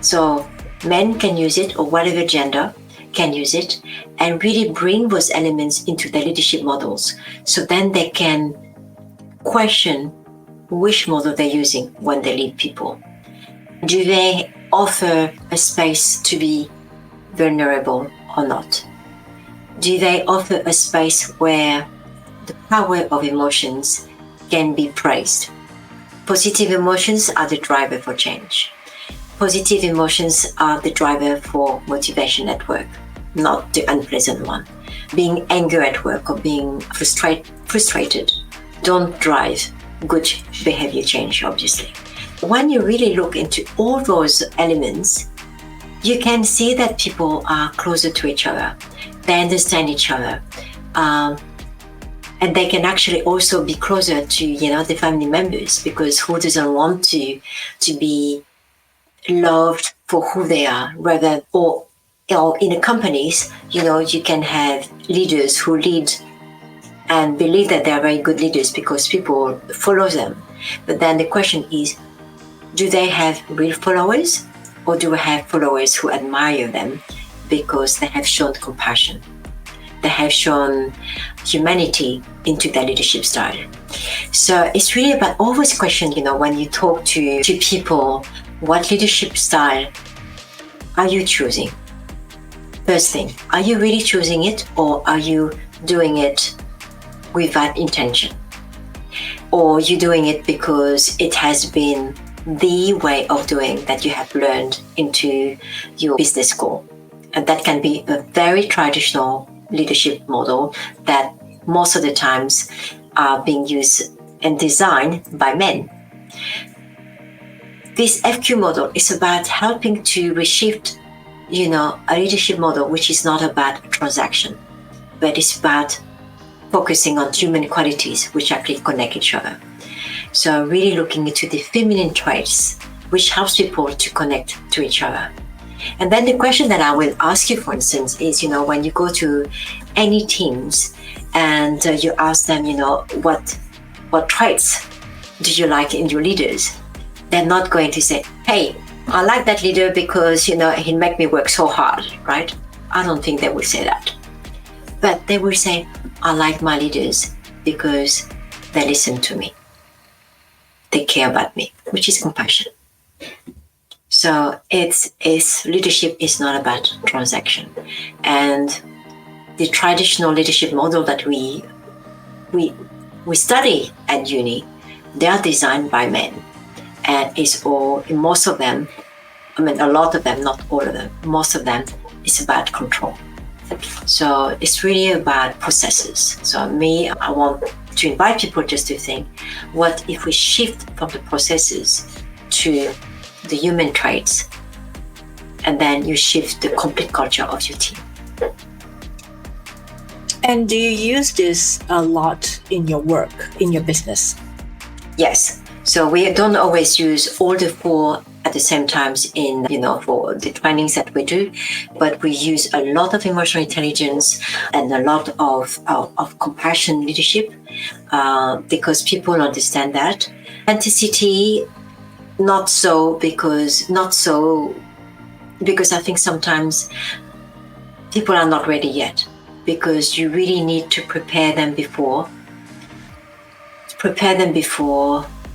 So men can use it, or whatever gender can use it, and really bring those elements into their leadership models. So then they can question which model they're using when they lead people. Do they offer a space to be vulnerable or not? Do they offer a space where the power of emotions can be praised? Positive emotions are the driver for change. Positive emotions are the driver for motivation at work, not the unpleasant one. Being angry at work or being frustrated don't drive good behavior change, obviously. When you really look into all those elements, you can see that people are closer to each other. They understand each other. And they can actually also be closer to, the family members, because who doesn't want to be loved for who they are, or in the companies, you can have leaders who lead and believe that they are very good leaders because people follow them. But then the question is, do they have real followers, or do we have followers who admire them because they have shown compassion? They have shown humanity into their leadership style. So it's really about all those questions, when you talk to people, what leadership style are you choosing? First thing, are you really choosing it, or are you doing it with that intention? Or you doing it because it has been the way of doing that you have learned into your business school? And that can be a very traditional leadership model that most of the times are being used and designed by men. This FQ model is about helping to reshift, a leadership model which is not about transaction, but it's about focusing on human qualities which actually connect each other. So really looking into the feminine traits, which helps people to connect to each other. And then the question that I will ask you, for instance, is, when you go to any teams and you ask them, what traits do you like in your leaders? They're not going to say, hey, I like that leader because, he make me work so hard, right? I don't think they will say that. But they will say, I like my leaders because they listen to me. They care about me, which is compassion. So it's leadership is not about transaction. And the traditional leadership model that we study at uni, they are designed by men. And most of them, a lot of them, not all of them, most of them, is about control. So it's really about processes. So I want to invite people just to think, what if we shift from the processes to the human traits, and then you shift the complete culture of your team. And do you use this a lot in your work, in your business? Yes. So we don't always use all the 4 at the same times in, for the trainings that we do, but we use a lot of emotional intelligence and a lot of compassion leadership because people understand that. Authenticity, not so because I think sometimes people are not ready yet, because you really need to prepare them before,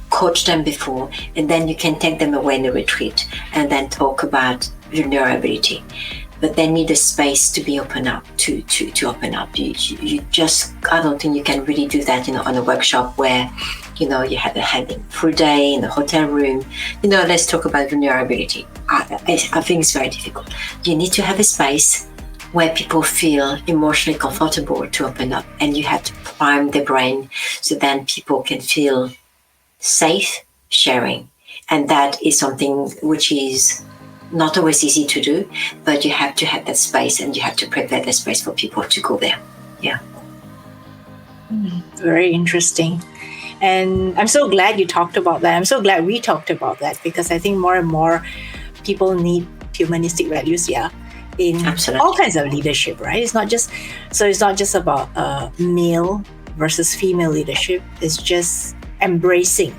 coach them before, and then you can take them away in a retreat and then talk about vulnerability. but they need a space to be open up, to open up. You just, I don't think you can really do that, on a workshop where, you have a full day in a hotel room. Let's talk about vulnerability. I think it's very difficult. You need to have a space where people feel emotionally comfortable to open up, and you have to prime the brain so then people can feel safe sharing. And that is something which is not always easy to do, but you have to have that space, and you have to prepare the space for people to go there. Yeah. Very interesting. And I'm so glad you talked about that. I'm so glad we talked about that, because I think more and more people need humanistic values, in Absolutely. all kinds of leadership, right? It's not just about male versus female leadership. It's just embracing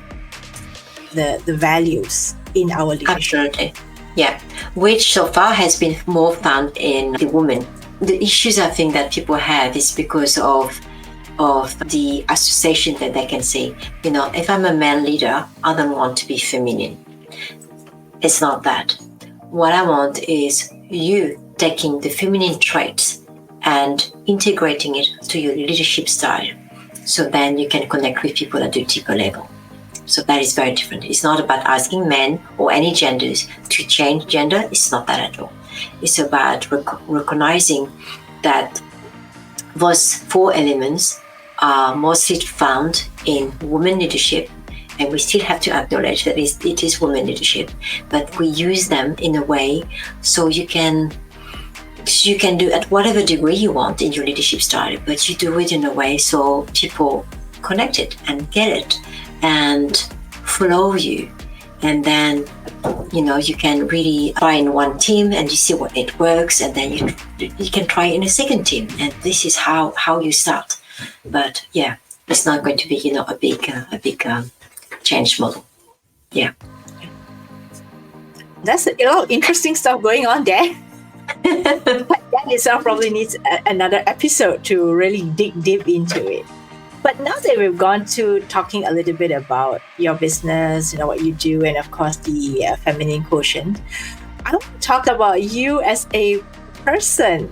the values in our leadership. Absolutely. Yeah, which so far has been more found in the women. The issues I think that people have is because of the association that they can say, if I'm a male leader, I don't want to be feminine. It's not that. What I want is you taking the feminine traits and integrating it to your leadership style. So then you can connect with people at a deeper level. So that is very different. It's not about asking men or any genders to change gender. It's not that at all. It's about recognizing that those 4 elements are mostly found in women leadership, and we still have to acknowledge that it is women leadership, but we use them in a way so you can do at whatever degree you want in your leadership style, but you do it in a way so people connect it and get it and follow you. And then, you can really try in one team and you see what it works, and then you can try in a second team. And this is how you start. But yeah, it's not going to be, a big change model. Yeah. That's a lot of interesting stuff going on there. That itself probably needs another episode to really dig deep into it. But now that we've gone to talking a little bit about your business, what you do, and of course the feminine quotient, I want to talk about you as a person.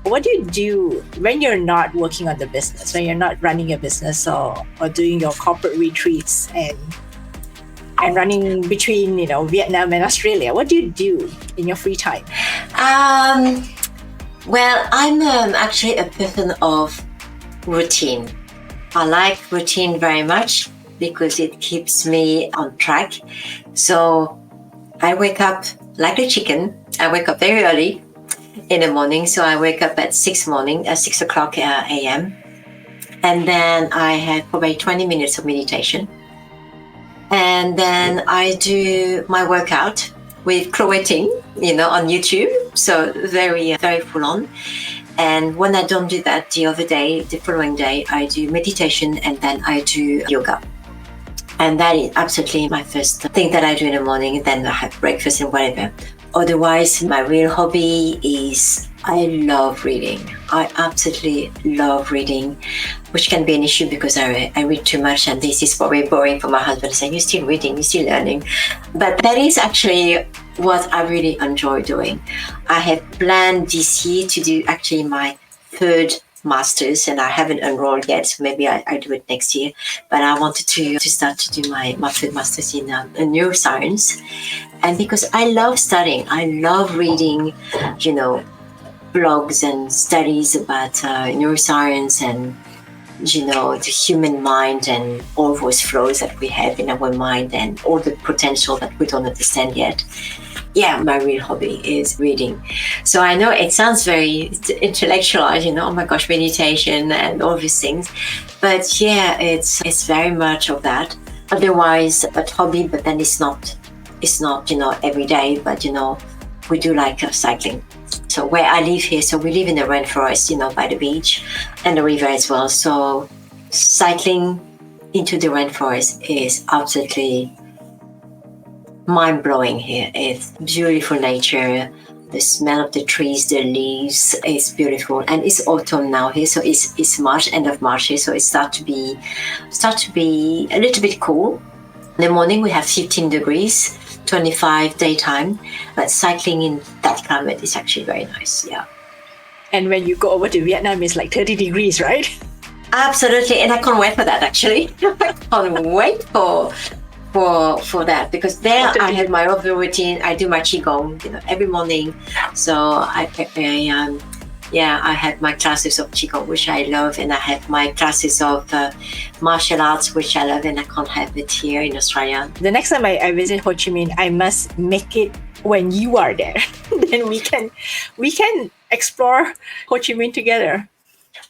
What do you do when you're not working on the business, when you're not running a business or doing your corporate retreats and running between, Vietnam and Australia? What do you do in your free time? Well, I'm actually a person of routine. I like routine very much because it keeps me on track. So I wake up like a chicken. I wake up very early in the morning. So I wake up at 6 o'clock a.m. And then I have probably 20 minutes of meditation. And then I do my workout with pirouetting, on YouTube. So very, very full on. And when I don't do that, the following day, I do meditation and then I do yoga. And that is absolutely my first thing that I do in the morning. Then I have breakfast and whatever. Otherwise, my real hobby is I love reading. I absolutely love reading, which can be an issue because I read too much, and this is probably boring for my husband saying, you're still reading, you're still learning. But that is actually what I really enjoy doing. I have planned this year to do actually my 3rd master's, and I haven't enrolled yet, so maybe I do it next year. But I wanted to start to do my 3rd master's in neuroscience. And because I love studying, I love reading, blogs and studies about neuroscience and, the human mind and all those flows that we have in our mind and all the potential that we don't understand yet. Yeah, my real hobby is reading. So I know it sounds very intellectual, oh my gosh, meditation and all these things. But yeah, it's very much of that. Otherwise, a hobby, but then it's not, every day, but, we do like cycling. So where I live here, so we live in the rainforest, by the beach and the river as well. So cycling into the rainforest is absolutely mind-blowing here. It's beautiful nature. The smell of the trees, the leaves is beautiful. And it's autumn now here, so it's March, end of March here, so it start to be a little bit cool. In the morning we have 15 degrees 25 daytime, but cycling in that climate is actually very nice. Yeah. And when you go over to Vietnam, it's like 30 degrees, right? Absolutely. And I can't wait for that, actually. I can't wait for that, because there I have my own routine. I do my qigong, every morning. So I have my classes of qigong, which I love, and I have my classes of martial arts, which I love, and I can't have it here in Australia. The next time I visit Ho Chi Minh, I must make it when you are there. Then we can explore Ho Chi Minh together.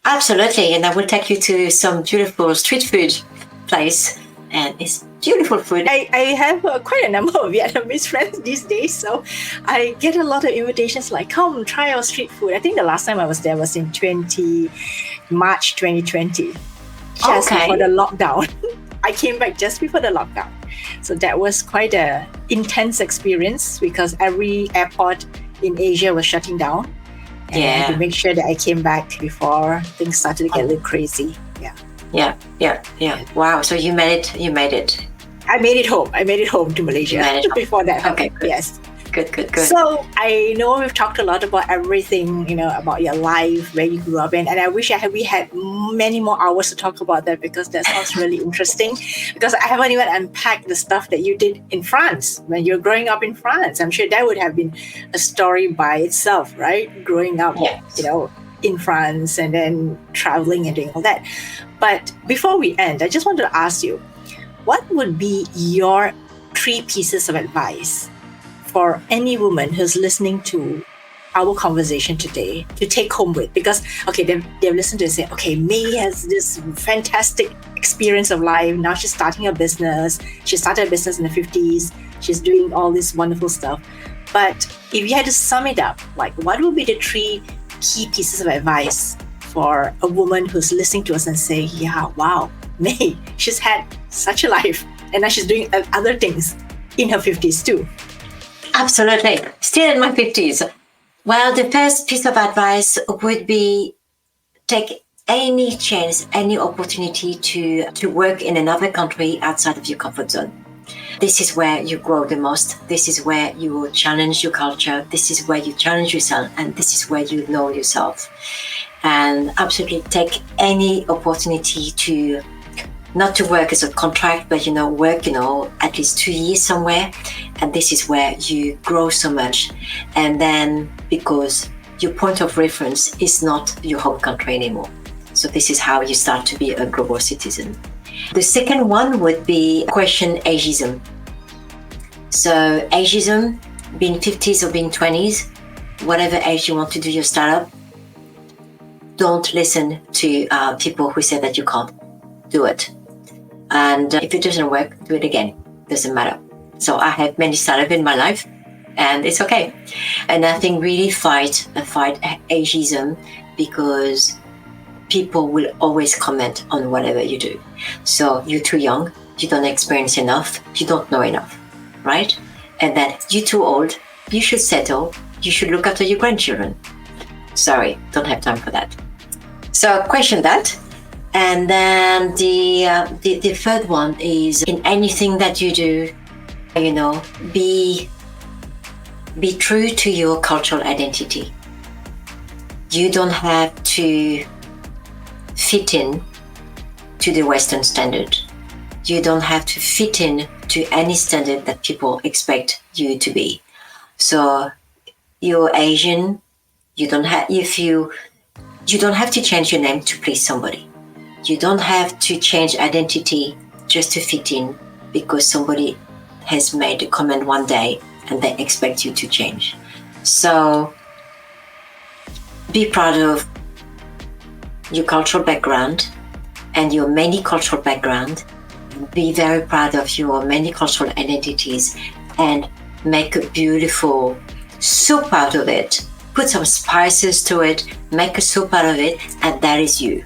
Absolutely, and I will take you to some beautiful street food place, and it's beautiful food. I have quite a number of Vietnamese friends these days, so I get a lot of invitations like, come try our street food. I think the last time I was there was in March 2020, just before the lockdown. I came back just before the lockdown. So that was quite an intense experience, because every airport in Asia was shutting down. And I had to make sure that I came back before things started to get a little crazy. Yeah. Wow. So you made it. I made it home to Malaysia before that. Okay, good. Yes. Good. So I know we've talked a lot about everything, about your life, where you grew up in, and I wish we had many more hours to talk about that, because that sounds really interesting. Because I haven't even unpacked the stuff that you did in France when you're growing up in France. I'm sure that would have been a story by itself, right? Growing up, in France and then traveling and doing all that. But before we end, I just wanted to ask you, what would be your 3 pieces of advice for any woman who's listening to our conversation today to take home with? Because, they've listened to it and say, okay, May has this fantastic experience of life. Now she's starting a business. She started a business in the 50s. She's doing all this wonderful stuff. But if you had to sum it up, like, what would be the 3 key pieces of advice for a woman who's listening to us and say, yeah, wow, May, she's had such a life, and now she's doing other things in her 50s too? Absolutely. Still in my 50s. Well, the first piece of advice would be take any chance, any opportunity to work in another country outside of your comfort zone. This is where you grow the most. This is where you challenge your culture. This is where you challenge yourself. And this is where you know yourself. And absolutely take any opportunity to not to work as a contract, but work at least 2 years somewhere, and this is where you grow so much. And then, because your point of reference is not your home country anymore, so this is how you start to be a global citizen. The second one would be question ageism. So ageism, being 50s or being 20s, whatever age you want to do your startup, don't listen to people who say that you can't do it. And if it doesn't work, do it again. Doesn't matter. So I have many startups in my life, and it's okay. And I think really fight ageism, because people will always comment on whatever you do. So you're too young, you don't experience enough, you don't know enough, right? And then you're too old, you should settle, you should look after your grandchildren. Sorry, don't have time for that. So question that. And then the third one is, in anything that you do, be true to your cultural identity. You don't have to fit in to the Western standard. You don't have to fit in to any standard that people expect you to be. So you're Asian, you don't have to change your name to please somebody. You don't have to change identity just to fit in because somebody has made a comment one day and they expect you to change. So be proud of your cultural background and your many cultural background. Be very proud of your many cultural identities and make a beautiful soup out of it. Put some spices to it, make a soup out of it, and that is you.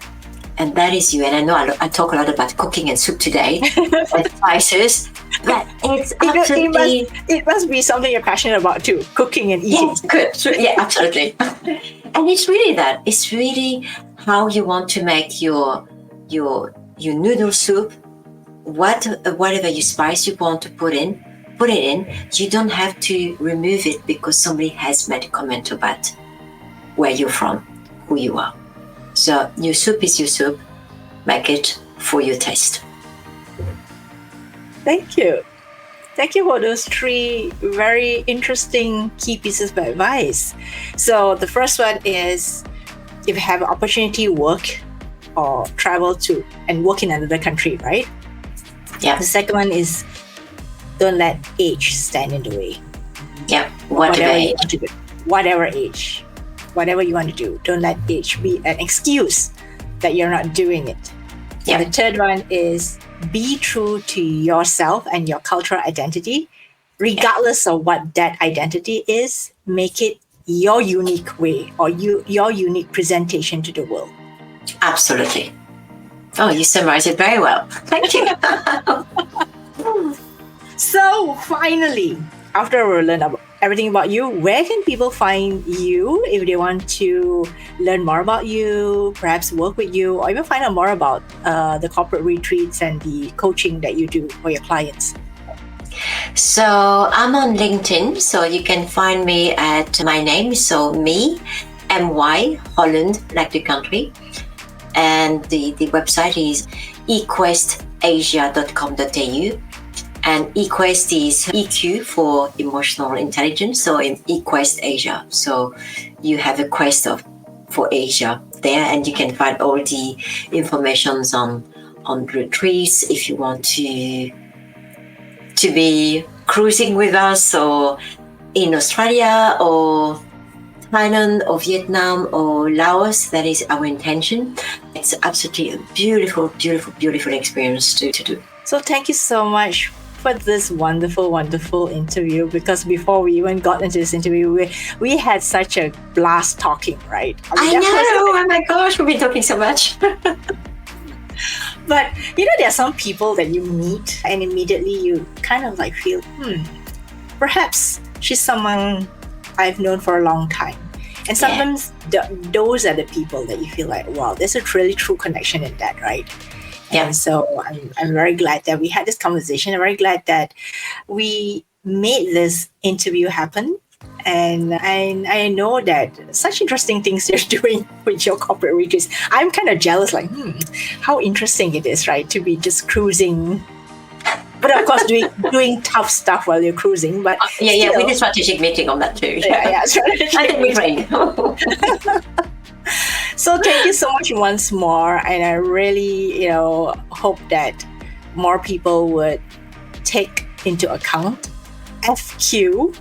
And that is you. And I know I talk a lot about cooking and soup today and spices, but it's absolutely... It must be something you're passionate about too, cooking and eating. Yes, good. Yeah, absolutely. And it's really that. It's really how you want to make your noodle soup, whatever you spice you want to put in, put it in, you don't have to remove it because somebody has made a comment about where you're from, who you are. So your soup is your soup. Make it for your taste. Thank you. Thank you for those 3 very interesting key pieces of advice. So the first one is, if you have an opportunity to work or travel to and work in another country, right? Yeah. The second one is, don't let age stand in the way. Yeah. Whatever you want to do. Whatever age. Whatever you want to do. Don't let age be an excuse that you're not doing it. Yeah. And the third one is, be true to yourself and your cultural identity, regardless of what that identity is. Make it your unique way or your unique presentation to the world. Absolutely. Oh, you summarized it very well. Thank you. So finally, after we learn about everything about you, where can people find you if they want to learn more about you, perhaps work with you, or even find out more about the corporate retreats and the coaching that you do for your clients? So I'm on LinkedIn, so you can find me at my name, so me, My Holland, like the country, and the website is equestasia.com.au. And EQuest is EQ for emotional intelligence, so in EQuest Asia. So you have a quest for Asia there, and you can find all the informations on retreats if you want to be cruising with us, or in Australia or Thailand or Vietnam or Laos. That is our intention. It's absolutely a beautiful, beautiful, beautiful experience to do. So thank you so much for this wonderful, wonderful interview, because before we even got into this interview, we had such a blast talking, right? I know, oh my gosh, we've been talking so much. But there are some people that you meet and immediately you kind of like feel, perhaps she's someone I've known for a long time. And sometimes those are the people that you feel like, wow, there's a really true connection in that, right? Yeah. And so I'm very glad that we had this conversation. I'm very glad that we made this interview happen. And I know that such interesting things you're doing with your corporate retreats. I'm kind of jealous, like, how interesting it is, right? To be just cruising. But of course, doing tough stuff while you're cruising. But we did a strategic meeting on that too. Strategic. I think we trained. So thank you so much once more, and I really, hope that more people would take into account FQ,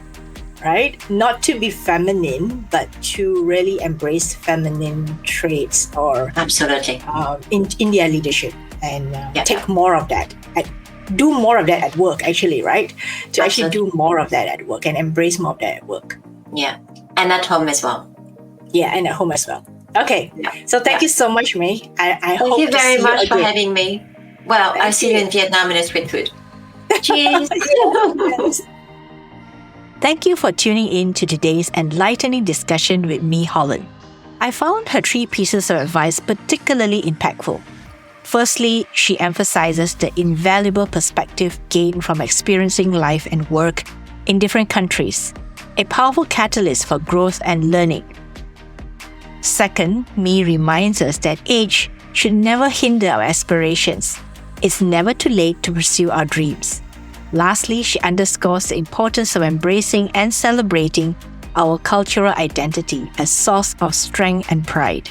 right? Not to be feminine, but to really embrace feminine traits or absolutely in their leadership, and take more of that. Do more of that at work, actually, right? To actually do more of that at work and embrace more of that at work. Yeah, and at home as well. Yeah, and at home as well. Okay, so thank you so much, May. I hope thank you very much for again. having me. Well, I'll see you in Vietnam in a street food. Cheers. Thank you for tuning in to today's enlightening discussion with Me Holland. I found her 3 pieces of advice particularly impactful. Firstly, she emphasizes the invaluable perspective gained from experiencing life and work in different countries, a powerful catalyst for growth and learning. Second, Me reminds us that age should never hinder our aspirations. It's never too late to pursue our dreams. Lastly, she underscores the importance of embracing and celebrating our cultural identity as a source of strength and pride.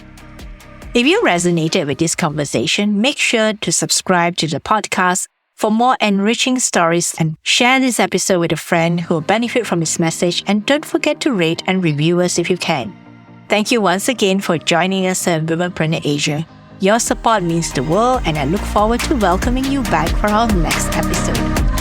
If you resonated with this conversation, make sure to subscribe to the podcast for more enriching stories, and share this episode with a friend who will benefit from this message, and don't forget to rate and review us if you can. Thank you once again for joining us at Womenpreneur Asia. Your support means the world, and I look forward to welcoming you back for our next episode.